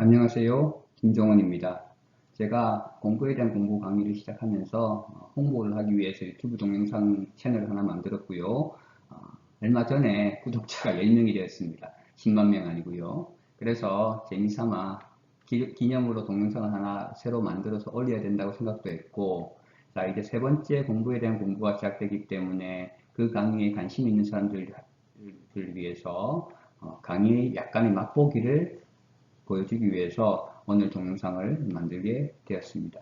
안녕하세요. 김정원입니다. 제가 공부에 대한 공부 강의를 시작하면서 홍보를 하기 위해서 유튜브 동영상 채널을 하나 만들었고요. 얼마 전에 구독자가 10명이 되었습니다. 10만 명 아니고요. 그래서 재미삼아 기념으로 동영상을 하나 새로 만들어서 올려야 된다고 생각도 했고, 자, 이제 세 번째 공부에 대한 공부가 시작되기 때문에 그 강의에 관심 있는 사람들을 위해서 강의의 약간의 맛보기를 보여주기 위해서 오늘 동영상을 만들게 되었습니다.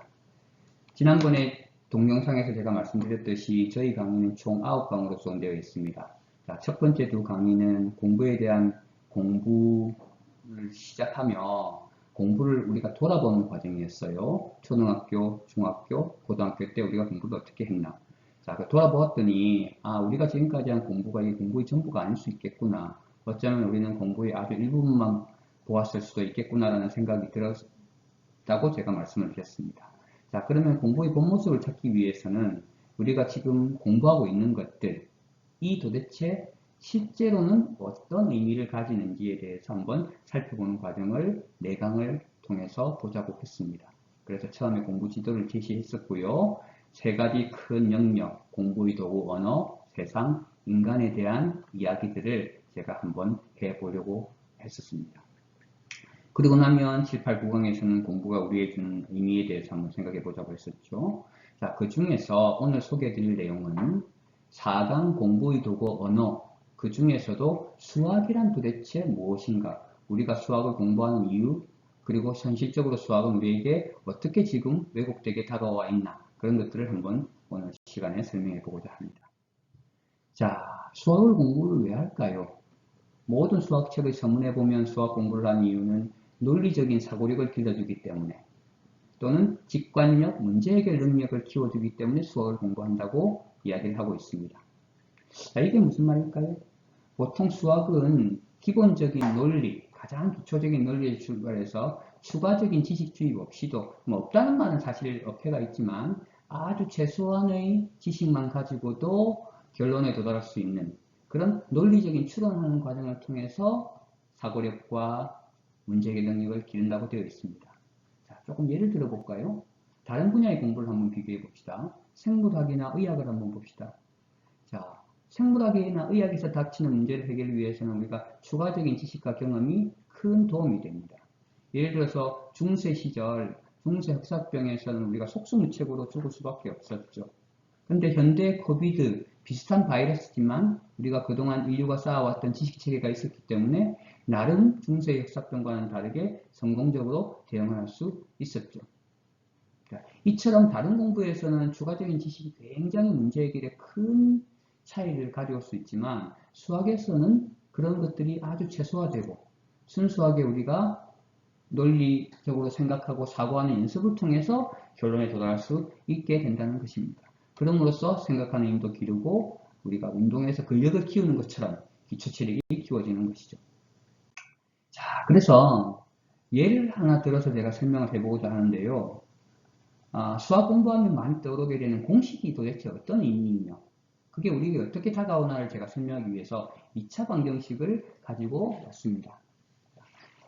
지난번에 동영상에서 제가 말씀드렸듯이 저희 강의는 총 9강으로 구성되어 있습니다. 자, 첫 번째 두 강의는 공부에 대한 공부를 시작하며 공부를 우리가 돌아보는 과정이었어요. 초등학교, 중학교, 고등학교 때 우리가 공부를 어떻게 했나. 자, 돌아보았더니 우리가 지금까지 한 공부가 이 공부의 전부가 아닐 수 있겠구나. 어쩌면 우리는 공부의 아주 일부분만 보았을 수도 있겠구나라는 생각이 들었다고 제가 말씀을 드렸습니다. 자, 그러면 공부의 본 모습을 찾기 위해서는 우리가 지금 공부하고 있는 것들, 이 도대체 실제로는 어떤 의미를 가지는지에 대해서 한번 살펴보는 과정을 4강을 통해서 보자고 했습니다. 그래서 처음에 공부 지도를 제시했었고요. 3가지 큰 영역, 공부의 도구, 언어, 세상, 인간에 대한 이야기들을 제가 한번 해보려고 했었습니다. 그리고 나면 7, 8, 9강에서는 공부가 우리에게 주는 의미에 대해서 한번 생각해 보자고 했었죠. 자, 그 중에서 오늘 소개해 드릴 내용은 4강 공부의 도구 언어, 그 중에서도 수학이란 도대체 무엇인가, 우리가 수학을 공부하는 이유, 그리고 현실적으로 수학은 우리에게 어떻게 지금 왜곡되게 다가와 있나, 그런 것들을 한번 오늘 시간에 설명해 보고자 합니다. 자, 수학을 공부를 왜 할까요? 모든 수학책을 서문해 보면 수학 공부를 한 이유는 논리적인 사고력을 길러주기 때문에, 또는 직관력, 문제 해결 능력을 키워주기 때문에 수학을 공부한다고 이야기를 하고 있습니다. 자, 이게 무슨 말일까요? 보통 수학은 기본적인 논리, 가장 기초적인 논리에 출발해서 추가적인 지식 주입 없이도, 없다는 말은 사실 어폐가 있지만 아주 최소한의 지식만 가지고도 결론에 도달할 수 있는 그런 논리적인 추론하는 과정을 통해서 사고력과 문제해결 능력을 기른다고 되어 있습니다. 자, 조금 예를 들어 볼까요? 다른 분야의 공부를 한번 비교해 봅시다. 생물학이나 의학을 한번 봅시다. 자, 생물학이나 의학에서 닥치는 문제를 해결 위해서는 우리가 추가적인 지식과 경험이 큰 도움이 됩니다. 예를 들어서 중세 시절, 중세 흑사병에서는 우리가 속수무책으로 죽을 수밖에 없었죠. 그런데 현대 코비드 비슷한 바이러스지만 우리가 그동안 인류가 쌓아왔던 지식체계가 있었기 때문에 나름 중세 흑사병과는 다르게 성공적으로 대응할 수 있었죠. 이처럼 다른 공부에서는 추가적인 지식이 굉장히 문제 해결에 큰 차이를 가져올 수 있지만 수학에서는 그런 것들이 아주 최소화되고 순수하게 우리가 논리적으로 생각하고 사고하는 연습을 통해서 결론에 도달할 수 있게 된다는 것입니다. 그럼으로써 생각하는 힘도 기르고 우리가 운동에서 근력을 키우는 것처럼 기초체력이 키워지는 것이죠. 자, 그래서 예를 하나 들어서 제가 설명을 해보고자 하는데요. 수학 공부하면 많이 떠오르게 되는 공식이 도대체 어떤 의미이며 그게 우리에게 어떻게 다가오나를 제가 설명하기 위해서 2차 방정식을 가지고 왔습니다.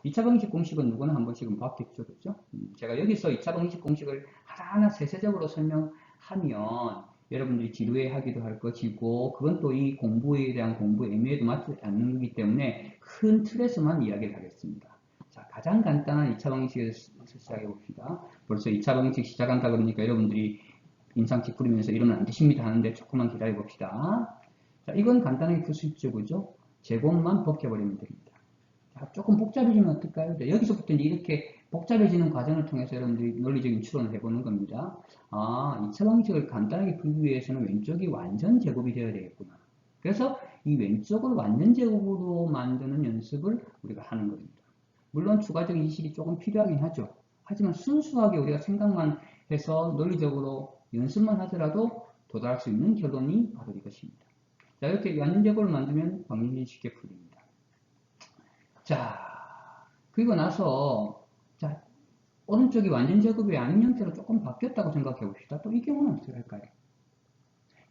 2차 방정식 공식은 누구나 한 번씩은 봤겠죠, 그렇죠? 제가 여기서 2차 방정식 공식을 하나하나 세세적으로 설명하면 여러분들이 지루해하기도 할 것이고 그건 또 이 공부에 대한 공부의 의미에도 맞지 않는 거기 때문에 큰 틀에서만 이야기를 하겠습니다. 자, 가장 간단한 2차 방정식에서 시작해 봅시다. 벌써 2차 방정식 시작한다 그러니까 여러분들이 인상치 부리면서 이러면 안 되십니다 하는데 조금만 기다려 봅시다. 자, 이건 간단하게 풀 수 있죠, 그죠? 제곱만 벗겨버리면 됩니다. 자, 조금 복잡해지면 어떨까요? 네, 여기서부터 이제 이렇게 복잡해지는 과정을 통해서 여러분들이 논리적인 추론을 해보는 겁니다. 2차 방식을 간단하게 풀기 위해서는 왼쪽이 완전 제곱이 되어야 되겠구나. 그래서 이 왼쪽을 완전 제곱으로 만드는 연습을 우리가 하는 겁니다. 물론 추가적인 지식이 조금 필요하긴 하죠. 하지만 순수하게 우리가 생각만 해서 논리적으로 연습만 하더라도 도달할 수 있는 결론이 바로 이것입니다. 자, 이렇게 완전 제곱을 만들면 방정식이 쉽게 풀립니다. 자, 그리고 나서 자, 오른쪽이 완전 제곱이 아닌 형태로 조금 바뀌었다고 생각해 봅시다. 또 이 경우는 어떻게 할까요?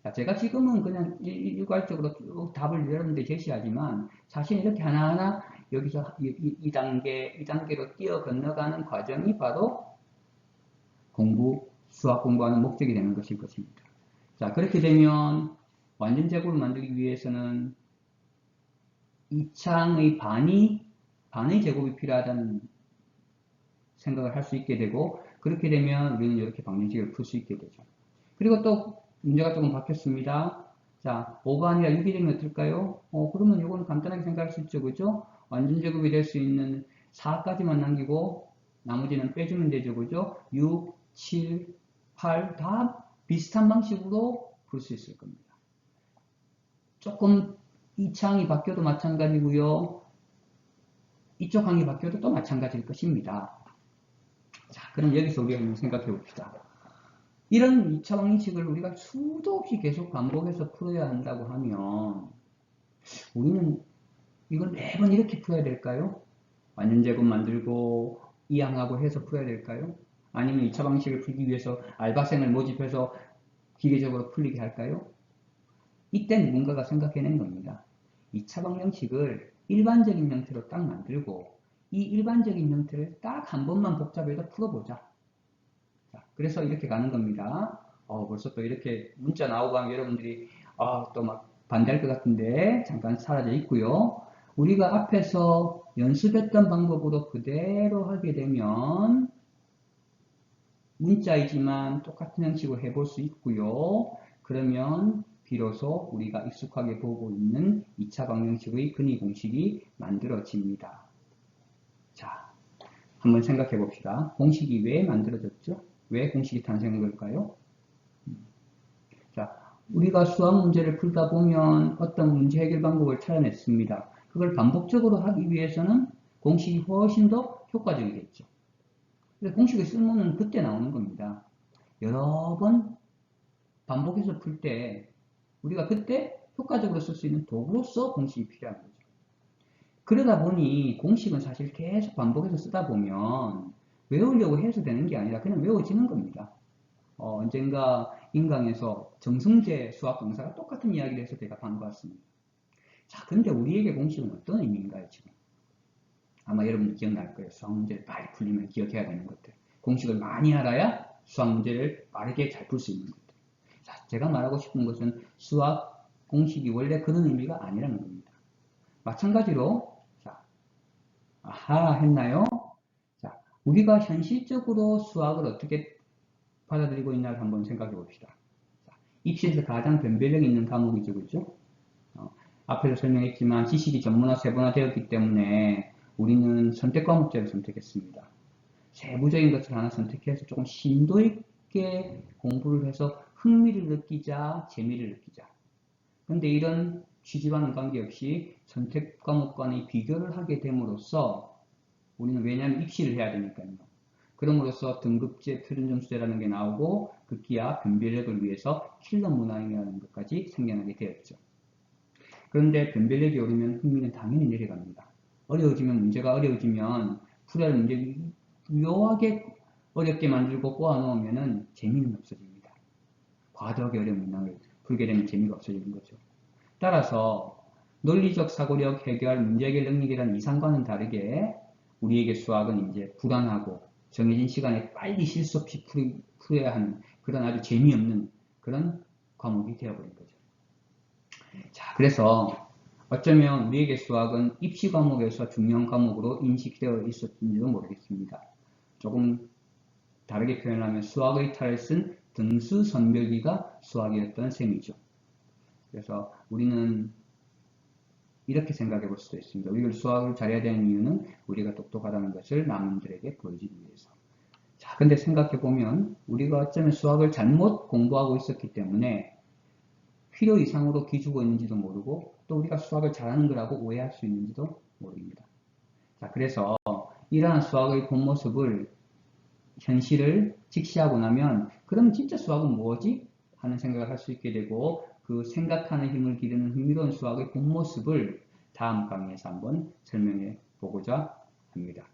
자, 제가 지금은 그냥 일괄적으로 쭉 답을 여러분들 제시하지만 사실 이렇게 하나하나 여기서 이 단계로 뛰어 건너가는 과정이 바로 수학 공부하는 목적이 되는 것일 것입니다. 자, 그렇게 되면 완전 제곱을 만들기 위해서는 이 창의 반의 제곱이 필요하다는 생각을 할 수 있게 되고, 그렇게 되면 우리는 이렇게 방정식을 풀 수 있게 되죠. 그리고 또 문제가 조금 바뀌었습니다. 자, 5가 아니라 6이 되면 어떨까요? 그러면 이거는 간단하게 생각할 수 있죠. 그죠? 완전 제곱이 될 수 있는 4까지만 남기고 나머지는 빼주면 되죠. 그죠? 6, 7, 8 다 비슷한 방식으로 풀 수 있을 겁니다. 조금 이 창이 바뀌어도 마찬가지고요. 이쪽 항이 바뀌어도 또 마찬가지일 것입니다. 자, 그럼 여기서 우리가 한번 생각해 봅시다. 이런 2차 방정식을 우리가 수도 없이 계속 반복해서 풀어야 한다고 하면 우리는 이걸 매번 이렇게 풀어야 될까요? 완전 제곱 만들고 이항하고 해서 풀어야 될까요? 아니면 2차 방식을 풀기 위해서 알바생을 모집해서 기계적으로 풀리게 할까요? 이때 누군가가 생각해낸 겁니다. 2차 방정식을 일반적인 형태로 딱 만들고 이 일반적인 형태를 딱 한 번만 복잡해서 풀어보자. 자, 그래서 이렇게 가는 겁니다. 벌써 또 이렇게 문자 나오고 하면 여러분들이 또 막 반대할 것 같은데 잠깐 사라져 있고요. 우리가 앞에서 연습했던 방법으로 그대로 하게 되면 문자이지만 똑같은 형식으로 해볼 수 있고요. 그러면 비로소 우리가 익숙하게 보고 있는 2차 방정식의 근위 공식이 만들어집니다. 자, 한번 생각해 봅시다. 공식이 왜 만들어졌죠? 왜 공식이 탄생한 걸까요? 자, 우리가 수학 문제를 풀다 보면 어떤 문제 해결 방법을 찾아냈습니다. 그걸 반복적으로 하기 위해서는 공식이 훨씬 더 효과적이겠죠. 그래서 공식의 쓸모는 그때 나오는 겁니다. 여러 번 반복해서 풀 때 우리가 그때 효과적으로 쓸 수 있는 도구로서 공식이 필요한 거죠. 그러다 보니 공식은 사실 계속 반복해서 쓰다 보면 외우려고 해서 되는 게 아니라 그냥 외워지는 겁니다. 언젠가 인강에서 정승재 수학 강사가 똑같은 이야기를 해서 제가 반가웠습니다. 자, 근데 우리에게 공식은 어떤 의미인가요, 지금? 아마 여러분들 기억날 거예요. 수학 문제를 빨리 풀리면 기억해야 되는 것들. 공식을 많이 알아야 수학 문제를 빠르게 잘 풀 수 있는 것들. 자, 제가 말하고 싶은 것은 수학 공식이 원래 그런 의미가 아니라는 겁니다. 마찬가지로, 자, 아하 했나요? 자, 우리가 현실적으로 수학을 어떻게 받아들이고 있나를 한번 생각해 봅시다. 자, 입시에서 가장 변별력 있는 과목이죠, 그죠? 앞에서 설명했지만 지식이 전문화, 세분화 되었기 때문에 우리는 선택 과목제를 선택했습니다. 세부적인 것을 하나 선택해서 조금 심도 있게 공부를 해서 흥미를 느끼자, 재미를 느끼자. 그런데 이런 취지와는 관계없이 선택 과목 간의 비교를 하게 됨으로써 우리는 왜냐하면 입시를 해야 되니까요. 그럼으로써 등급제, 표준점수제라는 게 나오고 급기야 변별력을 위해서 킬러 문항이라는 것까지 생겨나게 되었죠. 그런데 변별력이 오르면 흥미는 당연히 내려갑니다. 문제가 어려워지면 풀어야 할 문제를 묘하게 어렵게 만들고 꼬아놓으면 재미는 없어집니다. 과도하게 어려운 문항을 풀게 되면 재미가 없어지는 거죠. 따라서 논리적 사고력, 해결, 문제 해결 능력이라는 이상과는 다르게 우리에게 수학은 이제 불안하고 정해진 시간에 빨리 실수 없이 풀어야 하는 그런 아주 재미없는 그런 과목이 되어버린 거죠. 자, 그래서 어쩌면 우리에게 수학은 입시 과목에서 중요한 과목으로 인식되어 있었는지도 모르겠습니다. 조금 다르게 표현하면 수학의 탈을 쓴 등수 선별기가 수학이었던 셈이죠. 그래서 우리는 이렇게 생각해 볼 수도 있습니다. 우리가 수학을 잘해야 되는 이유는 우리가 똑똑하다는 것을 남들에게 보여주기 위해서. 자, 근데 생각해 보면 우리가 어쩌면 수학을 잘못 공부하고 있었기 때문에 필요 이상으로 기주고 있는지도 모르고 또 우리가 수학을 잘하는 거라고 오해할 수 있는지도 모릅니다. 자, 그래서 이러한 수학의 본 모습을 현실을 직시하고 나면 그럼 진짜 수학은 뭐지? 하는 생각을 할 수 있게 되고 그 생각하는 힘을 기르는 흥미로운 수학의 본 모습을 다음 강의에서 한번 설명해 보고자 합니다.